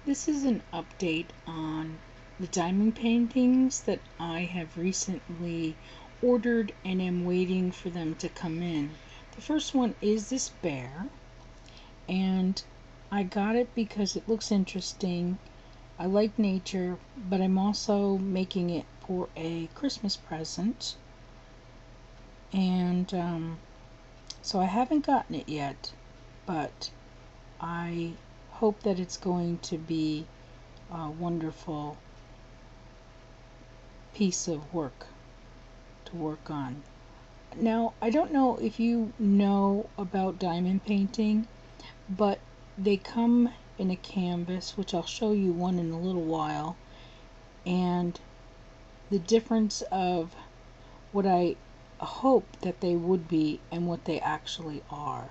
This is an update on the diamond paintings that I have recently ordered and am waiting for them to come in. The first one is this bear, and I got it because it looks interesting. I like nature, but I'm also making it for a Christmas present. And so I haven't gotten it yet, but I hope that it's going to be a wonderful piece of work to work on. Now, I don't know if you know about diamond painting, but they come in a canvas, which I'll show you one in a little while, and the difference of what I hope that they would be and what they actually are.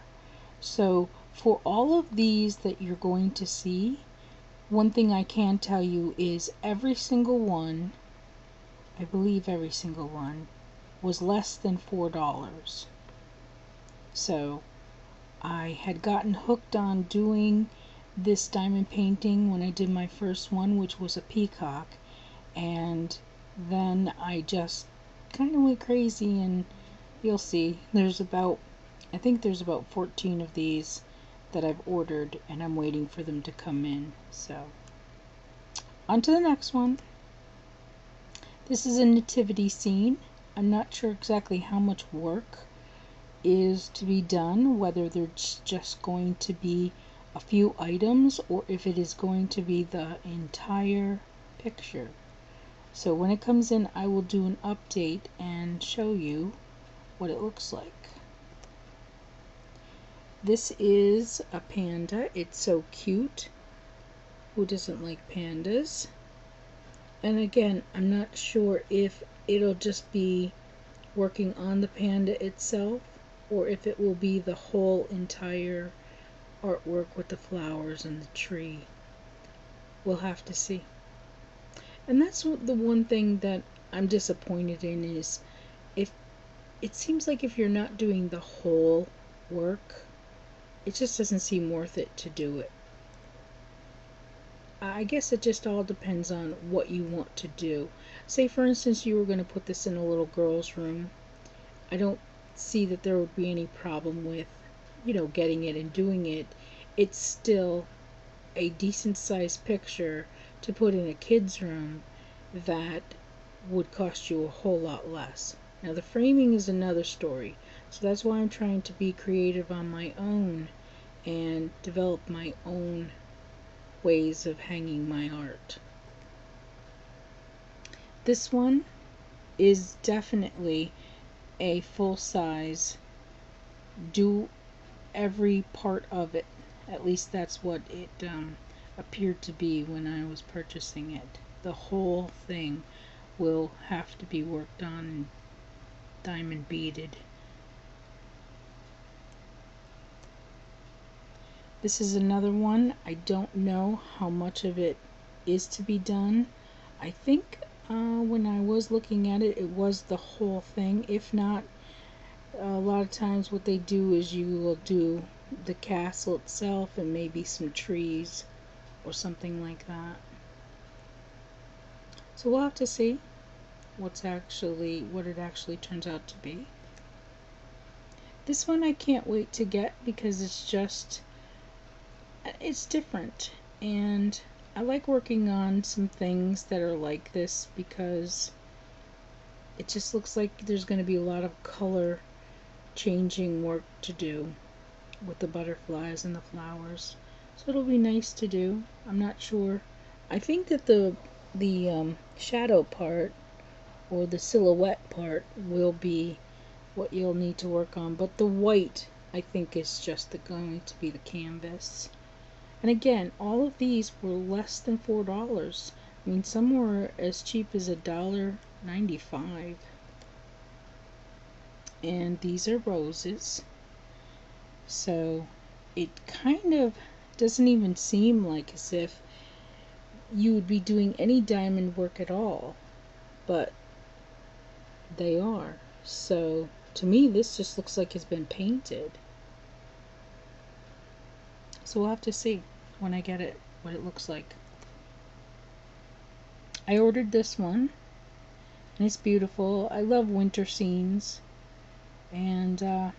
So for all of these that you're going to see, one thing I can tell you is every single one, I believe every single one, was less than $4. So I had gotten hooked on doing this diamond painting when I did my first one, which was a peacock, and then I just kind of went crazy, and you'll see I think there's about 14 of these that I've ordered, and I'm waiting for them to come in. So on to the next one. This is a nativity scene. I'm not sure exactly how much work is to be done, whether there's just going to be a few items or if it is going to be the entire picture. So when it comes in, I will do an update and show you what it looks like. This is a panda. It's so cute. Who doesn't like pandas? And again, I'm not sure if it'll just be working on the panda itself or if it will be the whole entire artwork with the flowers and the tree. We'll have to see. And that's the one thing that I'm disappointed in, is if it seems like if you're not doing the whole work, it just doesn't seem worth it to do it. I guess it just all depends on what you want to do. Say for instance you were going to put this in a little girl's room. I don't see that there would be any problem with, getting it and doing it. It's still a decent sized picture to put in a kid's room that would cost you a whole lot less. Now the framing is another story, so that's why I'm trying to be creative on my own and develop my own ways of hanging my art. This one is definitely a full-size, do every part of it. At least that's what it appeared to be when I was purchasing it. The whole thing will have to be worked on and diamond beaded. This is another one. I don't know how much of it is to be done. I think when I was looking at it, it was the whole thing. If not, a lot of times what they do is you will do the castle itself and maybe some trees or something like that. So we'll have to see what it actually turns out to be. This one I can't wait to get because it's different, and I like working on some things that are like this because it just looks like there's going to be a lot of color changing work to do with the butterflies and the flowers, so it'll be nice to do. I'm not sure. I think that the shadow part or the silhouette part will be what you'll need to work on, but the white I think is just going to be the canvas. And again, all of these were less than $4. I mean, some were as cheap as $1.95. And these are roses. So it kind of doesn't even seem like as if you would be doing any diamond work at all. But they are. So to me, this just looks like it's been painted. So we'll have to see when I get it what it looks like. I ordered this one, and it's beautiful. I love winter scenes, and I'll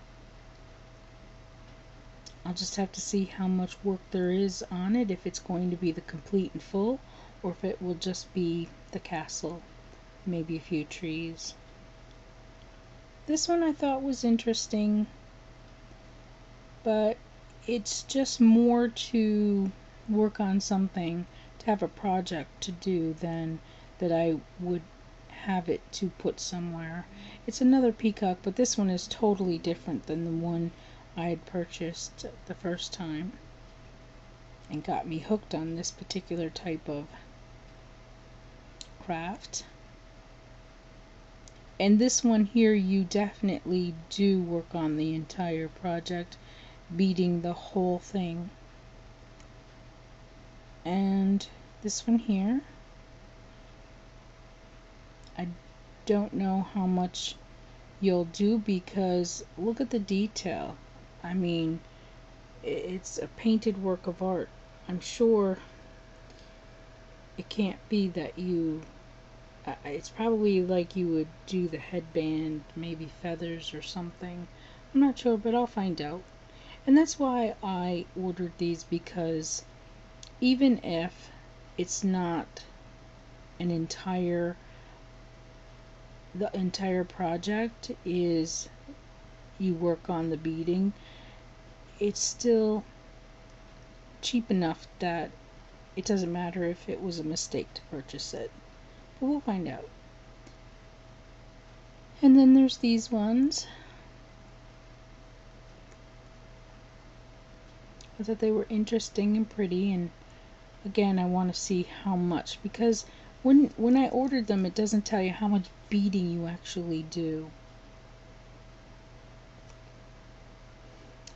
just have to see how much work there is on it, if it's going to be the complete and full, or if it will just be the castle, maybe a few trees. This one I thought was interesting, but it's just more to work on something, to have a project to do, than that I would have it to put somewhere. It's another peacock, but this one is totally different than the one I had purchased the first time, and got me hooked on this particular type of craft. And this one here, you definitely do work on the entire project, beating the whole thing. And this one here, I don't know how much you'll do, because look at the detail. I mean, it's a painted work of art. I'm sure it can't be that you it's probably like you would do the headband, maybe feathers or something. I'm not sure, but I'll find out. And that's why I ordered these, because even if it's not an entire, the entire project is you work on the beading, it's still cheap enough that it doesn't matter if it was a mistake to purchase it. But we'll find out. And then there's these ones. I thought they were interesting and pretty, and again, I want to see how much, because when I ordered them, it doesn't tell you how much beading you actually do.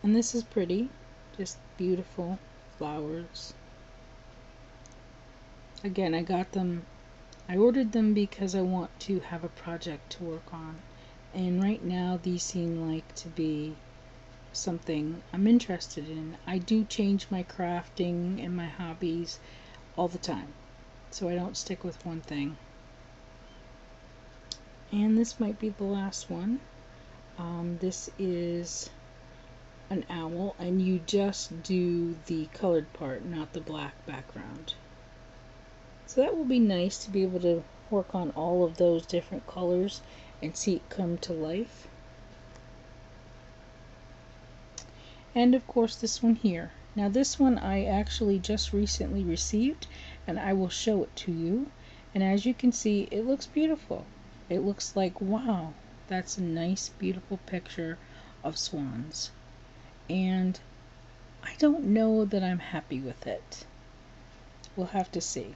And this is pretty, just beautiful flowers. Again, I ordered them because I want to have a project to work on, and right now these seem like to be something I'm interested in. I do change my crafting and my hobbies all the time, so I don't stick with one thing. And this might be the last one. This is an owl, and you just do the colored part, not the black background. So that will be nice to be able to work on all of those different colors and see it come to life. And of course this one here. Now this one I actually just recently received, and I will show it to you. And as you can see, it looks beautiful. It looks like, wow, that's a nice beautiful picture of swans. And I don't know that I'm happy with it. We'll have to see.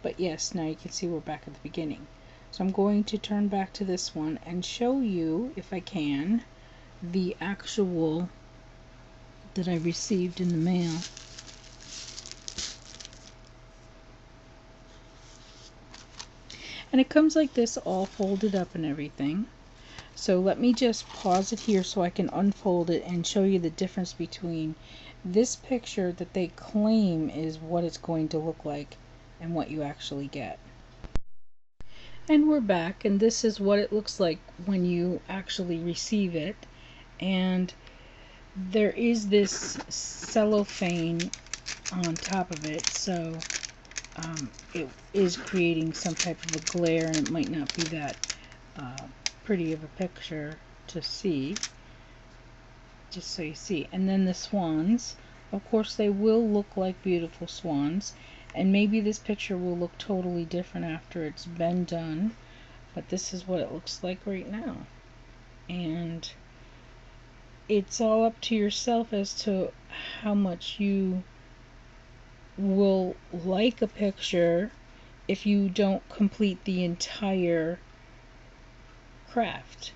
But yes, now you can see we're back at the beginning. So I'm going to turn back to this one and show you, if I can, the actual that I received in the mail. And it comes like this, all folded up and everything. So let me just pause it here so I can unfold it and show you the difference between this picture that they claim is what it's going to look like and what you actually get. And we're back, and this is what it looks like when you actually receive it. And there is this cellophane on top of it, so it is creating some type of a glare, and it might not be that pretty of a picture to see, just so you see. And then the swans, of course they will look like beautiful swans, and maybe this picture will look totally different after it's been done, but this is what it looks like right now. And it's all up to yourself as to how much you will like a picture if you don't complete the entire craft.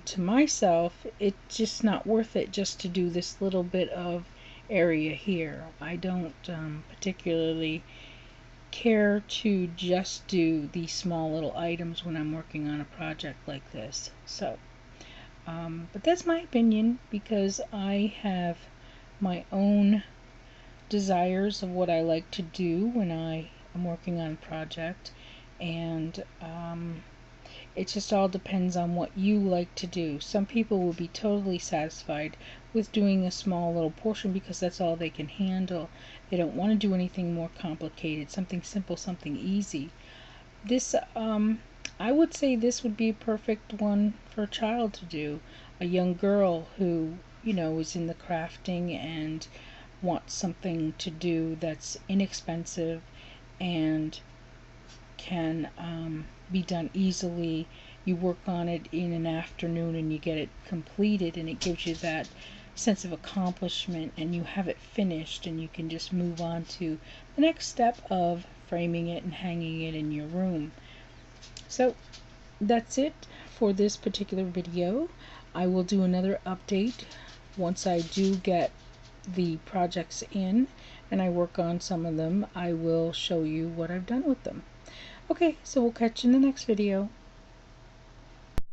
To myself, it's just not worth it just to do this little bit of area here. I don't particularly care to just do these small little items when I'm working on a project like this. So but that's my opinion, because I have my own desires of what I like to do when I I'm working on a project, and it just all depends on what you like to do. Some people will be totally satisfied with doing a small little portion because that's all they can handle. They don't want to do anything more complicated, something simple, something easy. This, I would say this would be a perfect one for a child to do. A young girl who, is in the crafting and wants something to do that's inexpensive and can be done easily. You work on it in an afternoon and you get it completed, and it gives you that sense of accomplishment, and you have it finished, and you can just move on to the next step of framing it and hanging it in your room. So that's it for this particular video. I will do another update once I do get the projects in and I work on some of them. I will show you what I've done with them. Okay, so we'll catch you in the next video.